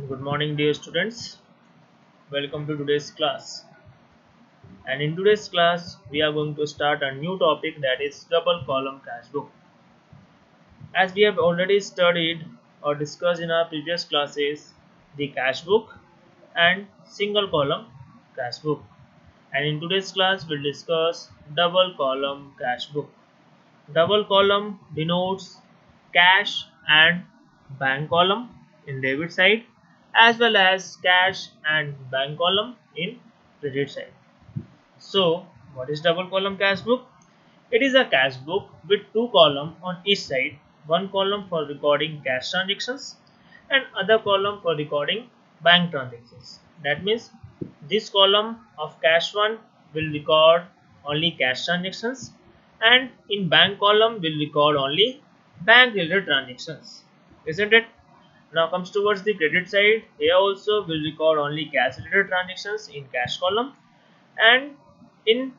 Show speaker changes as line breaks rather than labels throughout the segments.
Good morning, dear students. Welcome to today's class. And in today's class, we are going to start a new topic, that is double column cash book. As we have already studied or discussed in our previous classes, the cash book and single column cash book. And in today's class, we'll discuss double column cash book. Double column denotes cash and bank column in debit side, as well as cash and bank column in credit side. So, what is double column cash book? It is a cash book with two columns on each side, one column for recording cash transactions and other column for recording bank transactions. That means this column of cash one will record only cash transactions, and in bank column will record only bank related transactions. Isn't it? Now comes towards the credit side. Here also will record only cash related transactions in cash column, and in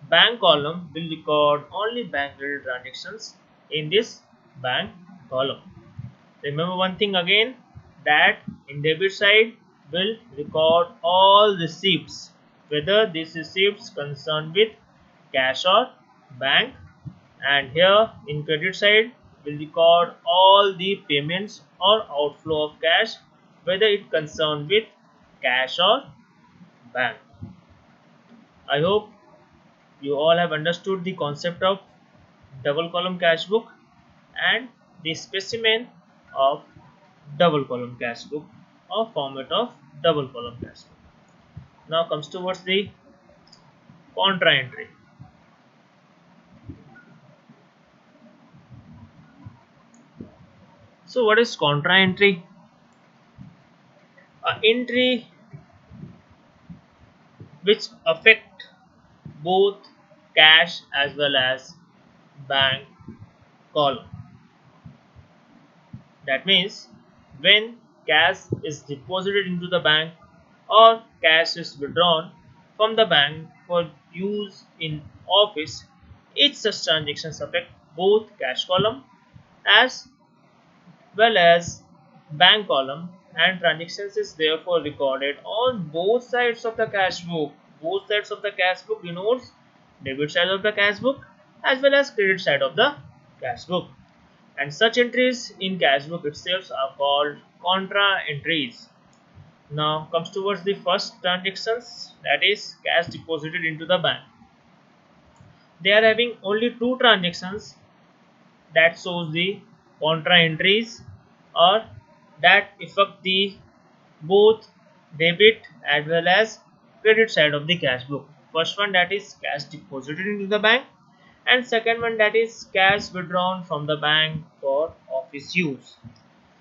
bank column will record only bank related transactions in this bank column. Remember one thing again, that in debit side will record all receipts, whether these receipts concerned with cash or bank, and here in credit side will record all the payments or outflow of cash, whether it concerned with cash or bank. I hope you all have understood the concept of double column cash book and the specimen of double column cash book or format of double column cash book. Now comes towards the contra entry. So what is contra entry? A entry which affect both cash as well as bank column. That means when cash is deposited into the bank or cash is withdrawn from the bank for use in office, each such transactions affect both cash column as well as bank column, and transactions is therefore recorded on both sides of the cash book. Both sides of the cash book denotes debit side of the cash book as well as credit side of the cash book, and such entries in cash book itself are called contra entries. Now comes towards the first transactions, that is cash deposited into the bank. They are having only two transactions that shows the contra entries or that affect the both debit as well as credit side of the cash book. First one, that is cash deposited into the bank, and second one, that is cash withdrawn from the bank for office use.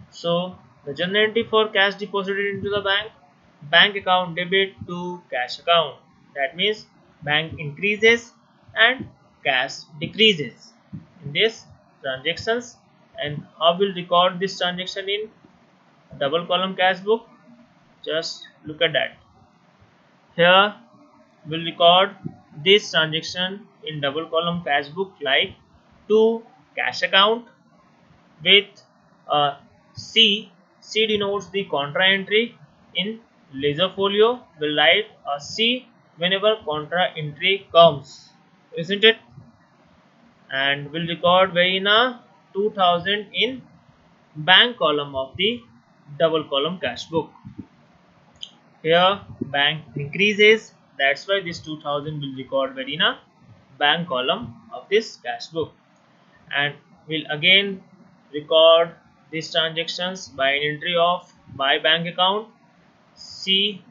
So the journal entry for cash deposited into the bank account debit to cash account. That means bank increases and cash decreases in this transactions. And how will record this transaction in double column cash book? Just look at that. Here we'll record this transaction in double column cash book like to cash account with a C. C denotes the contra entry. In ledger folio will write a C whenever contra entry comes, isn't it? And will record Verina 2000 in bank column of the double column cash book. Here bank increases, that's why this 2000 will record Verina bank column of this cash book, and will again record these transactions by an entry of my bank account C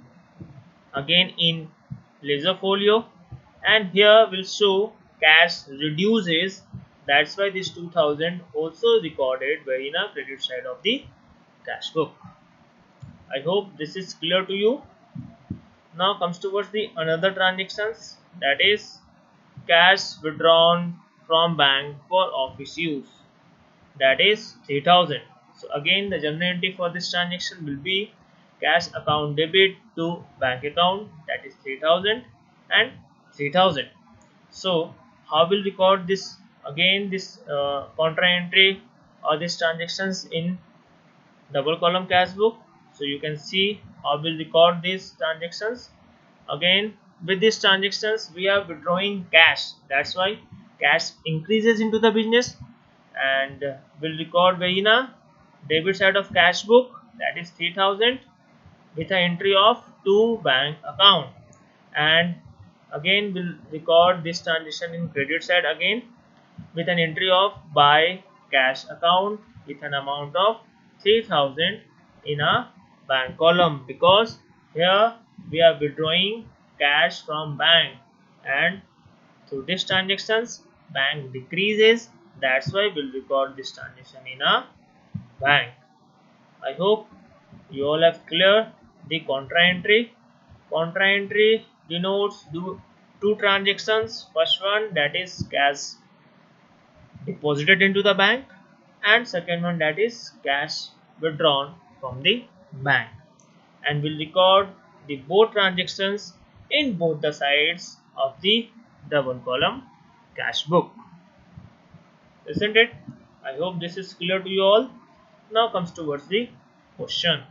again in ledger folio, and here will show cash reduces, that's why this 2000 also recorded very in a credit side of the cash book. I hope this is clear to you. Now comes towards the another transactions, that is cash withdrawn from bank for office use, that is 3000. So again the journal entry for this transaction will be cash account debit to bank account, that is 3000 and 3000. So how will record this again, this contra entry or these transactions in double column cash book? So you can see how we'll record these transactions. Again, with these transactions we are withdrawing cash, that's why cash increases into the business, and will record in a debit side of cash book, that is 3000, with an entry of to bank account. And again we'll record this transaction in credit side again with an entry of buy cash account with an amount of 3000 in a bank column, because here we are withdrawing cash from bank, and through these transactions bank decreases, that's why we'll record this transaction in a bank. I hope you all have clear the contra entry. Contra entry denotes two transactions. First one, that is cash deposited into the bank, and second one, that is cash withdrawn from the bank, and will record the both transactions in both the sides of the double column cash book, isn't it? I hope this is clear to you all. Now comes towards the question.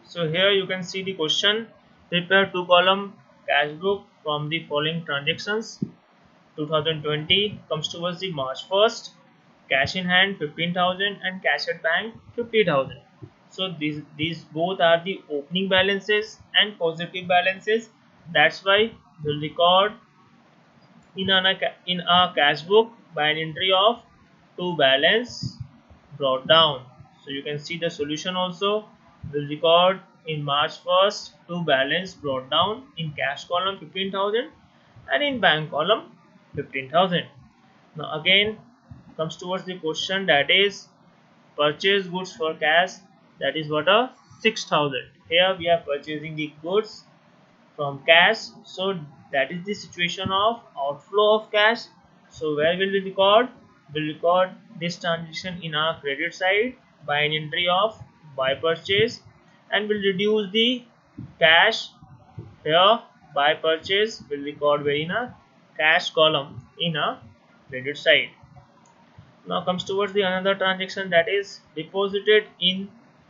So here you can see the question. Prepare two column cash book from the following transactions. 2020 comes towards the March 1st. Cash in hand 15,000 and cash at bank 50,000. So these both are the opening balances and positive balances. That's why we'll record in a cash book by an entry of to balance brought down. So you can see the solution also will record in March 1st to balance brought down in cash column 15,000 and in bank column 15,000. Now again comes towards the question, that is purchase goods for cash, that is what a 6,000. Here we are purchasing the goods from cash, so that is the situation of outflow of cash. So where will we record? We'll record this transaction in our credit side by an entry of buy purchase, and will reduce the cash. Here buy purchase will record in a cash column in a credit side. Now comes towards the another transaction, that is deposited in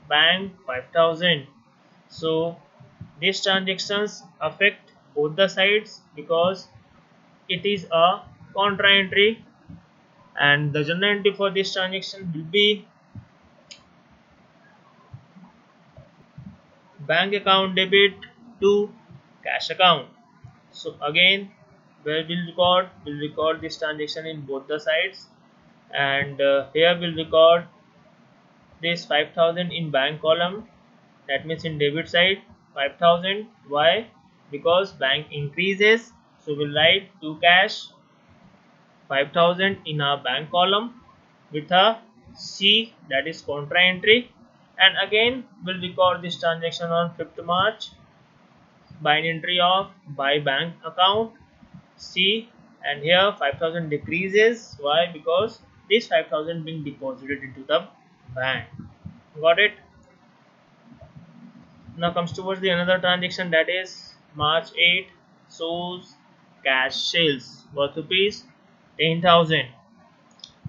bank 5,000. So these transactions affect both the sides because it is a contra entry, and the journal entry for this transaction will be bank account debit to cash account. So again where we'll record this transaction in both the sides, and here we'll record this 5,000 in bank column, that means in debit side 5,000. Why? Because bank increases, so we'll write to cash 5,000 in our bank column with a C, that is contra entry, and again we'll record this transaction on 5th March by an entry of buy bank account C, and here 5,000 decreases. Why? Because this 5,000 being deposited into the bank. Got it? Now comes towards the another transaction, that is March 8 shows cash sales worth rupees 10,000.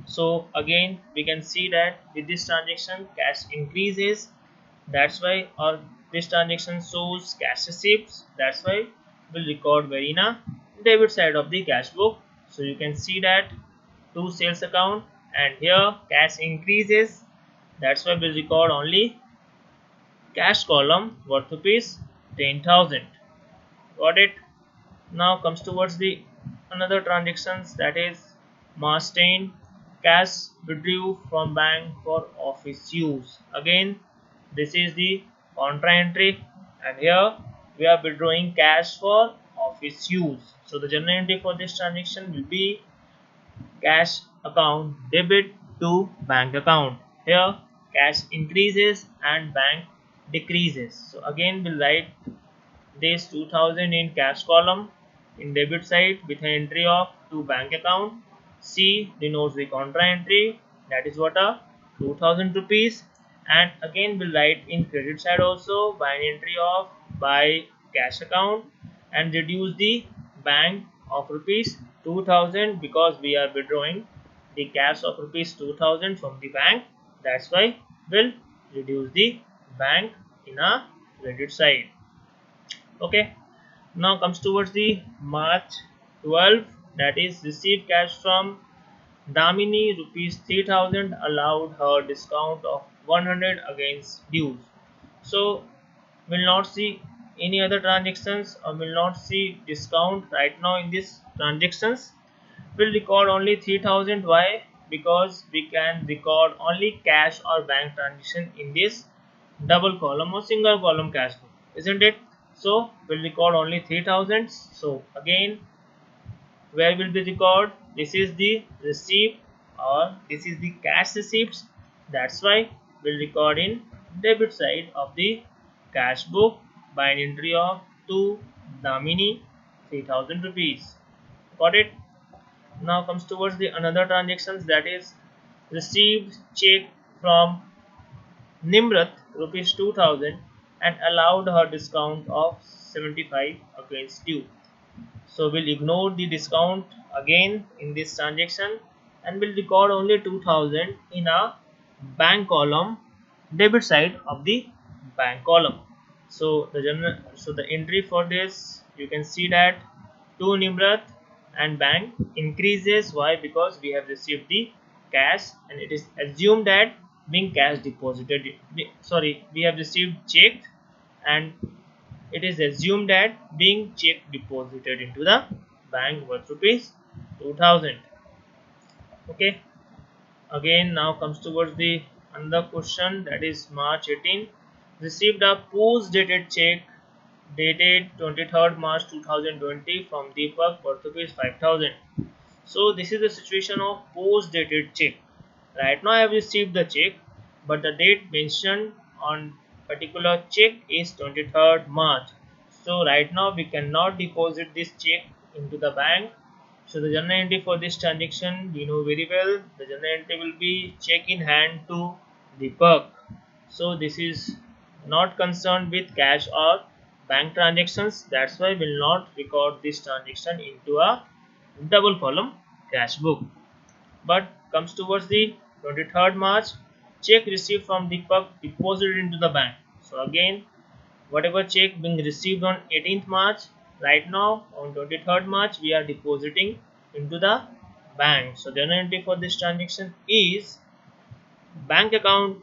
So again we can see that with this transaction cash increases, that's why, or this transaction shows cash receipts, that's why we'll record in a debit side of the cash book. So you can see that to sales account, and here cash increases, that's why we'll record only cash column worth rupees 10,000. Got it? Now comes towards the another transactions, that is March 10 cash withdrew from bank for office use. Again this is the contra entry, and here we are withdrawing cash for office use. So the journal entry for this transaction will be cash account debit to bank account. Here cash increases and bank decreases. So again we'll write this 2,000 in cash column in debit side with an entry of to bank account. C denotes the contra entry, that is what a 2,000 rupees, and again we'll write in credit side also by an entry of buy cash account, and reduce the bank of rupees 2,000 because we are withdrawing the cash of rupees 2,000 from the bank, that's why we'll reduce the bank in a credit side. Okay. Now comes towards the March 12, that is received cash from Damini rupees 3000, allowed her discount of 100 against dues. So will not see any other transactions or will not see discount right now in this transactions. Will record only 3000. Why? Because we can record only cash or bank transaction in this double column or single column cash book, isn't it? So we'll record only 3000. So again, where will be record? This is the receipt or this is the cash receipts. That's why we'll record in debit side of the cash book by an entry of to Damini 3000 rupees. Got it? Now comes towards the another transactions, that is received check from Nimrat rupees 2000 and allowed her discount of 75 against due. So we'll ignore the discount again in this transaction and we'll record only 2000 in a bank column, debit side of the bank column. So the entry for this, you can see that to Nimrat and bank increases. Why? Because we have received the cash and it is assumed that being cash deposited, sorry, we have received check and it is assumed that being check deposited into the bank worth rupees 2000. Okay. Again, now comes towards the another question, that is March 18. Received a post dated check dated 23rd March 2020 from Deepak worth rupees 5000. So this is the situation of post dated check. Right now I have received the check, but the date mentioned on particular check is 23rd March. So right now we cannot deposit this check into the bank. So the journal entry for this transaction, we know very well, the journal entry will be check in hand to Deepak. So this is not concerned with cash or bank transactions. That's why we will not record this transaction into a double column cash book. But comes towards the 23rd March, check received from Deepak deposited into the bank. So again, whatever check being received on 18th March, right now on 23rd March we are depositing into the bank. So the entry for this transaction is bank account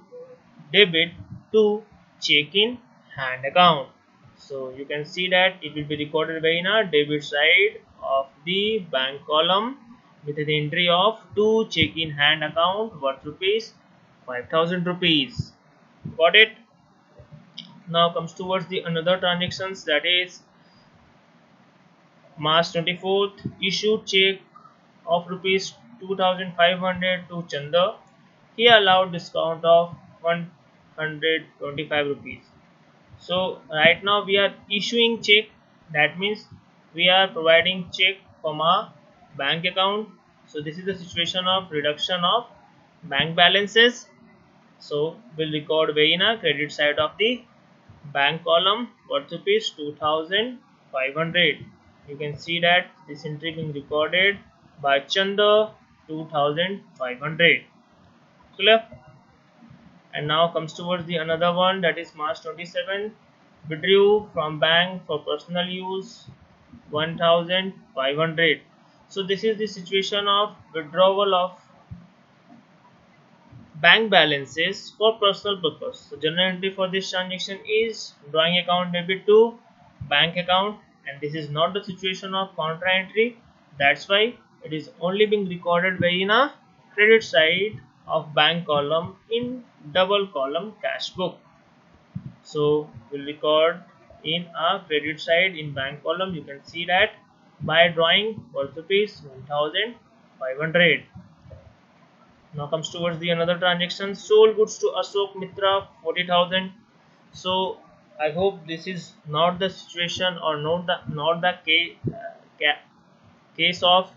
debit to check in hand account. So you can see that it will be recorded by in a debit side of the bank column with an entry of to check in hand account worth rupees 5000 rupees. Got it? Now comes towards the another transactions, that is March 24th, issued check of rupees 2500 to Chanda. He allowed discount of 125 rupees. So right now we are issuing check, that means we are providing check from our bank account. So this is the situation of reduction of bank balances. So we'll record way in a credit side of the bank column worth rupees 2500. You can see that this entry being recorded by Chanda 2500. Clear? And now comes towards the another one, that is March 27. Withdrew from bank for personal use 1500. So this is the situation of withdrawal of bank balances for personal purpose. So general entry for this transaction is drawing account debit to bank account, and this is not the situation of contra entry. That's why it is only being recorded by in a credit side of bank column in double column cash book. So we'll record in a credit side in bank column. You can see that by drawing worth rupees 1500. Now comes towards the another transaction, sold goods to Ashok Mitra 40,000. So I hope this is not the situation or not the case of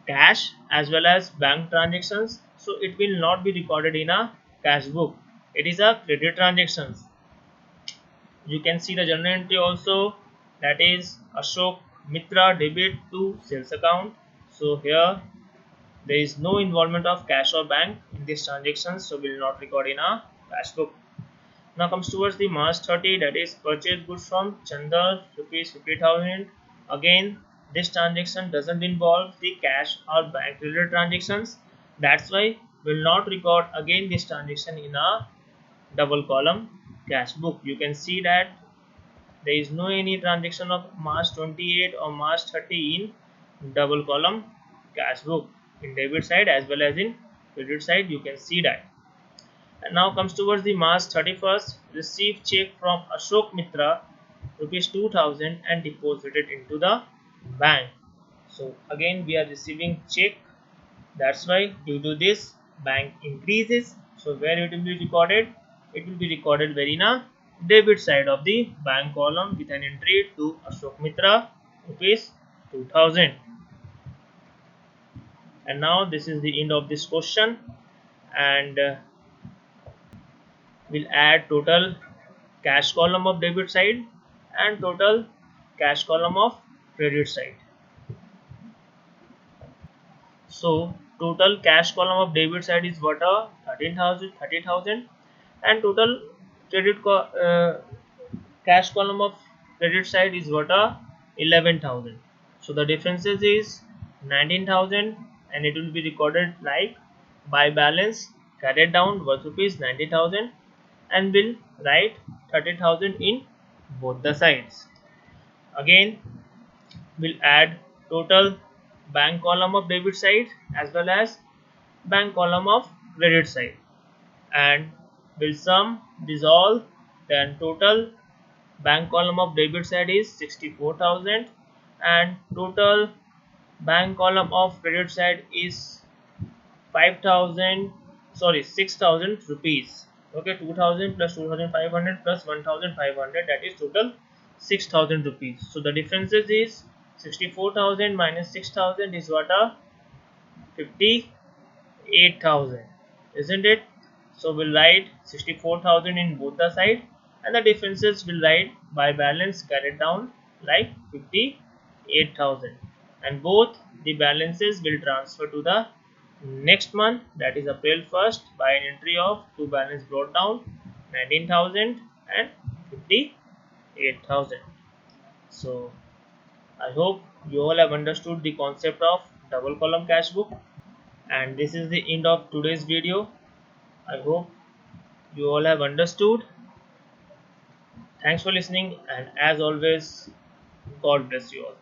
cash as well as bank transactions. So it will not be recorded in a cash book. It is a credit transactions. You can see the journal entry also, that is Ashok Mitra debit to sales account. So here there is no involvement of cash or bank in in this transaction, so will not record in a cash book. Now comes towards the March 30, that is purchase goods from Chandar rupees 50,000. Again, this transaction doesn't involve the cash or bank related transactions. That's why will not record again this transaction in a double column cash book. You can see that there is no any transaction of March 28 or March 30 in double column cash book in debit side as well as in credit side. You can see that. And now comes towards the March 31st, receive check from Ashok Mitra rupees 2000 and deposited into the bank. So again we are receiving check, that's why due to this bank increases. So where it will be recorded? It will be recorded where in a debit side of the bank column with an entry to Ashok Mitra rupees 2000. And now this is the end of this question, and we'll add total cash column of debit side and total cash column of credit side. So total cash column of debit side is what, 13,000, 30,000, and total cash column of credit side is what, 11,000. So the differences is 19,000, and it will be recorded like by balance carried down worth rupees 90,000, and will write 30,000 in both the sides. Again we'll add total bank column of debit side as well as bank column of credit side, and will sum this all. Then total bank column of debit side is 64,000 and total bank column of credit side is 5,000, sorry, 6,000 rupees. Okay, 2,000 plus 2,500 plus 1,500, that is total 6,000 rupees. So the differences is 64,000 minus 6,000 is what, 58,000, isn't it? So we'll write 64,000 in both the side, and the differences will write by balance carried down like 58,000, and both the balances will transfer to the next month, that is April 1st, by an entry of two balance brought down 19,000 and 58,000. So I hope you all have understood the concept of double column cash book, and this is the end of today's video. I hope you all have understood. Thanks for listening, and as always, God bless you all.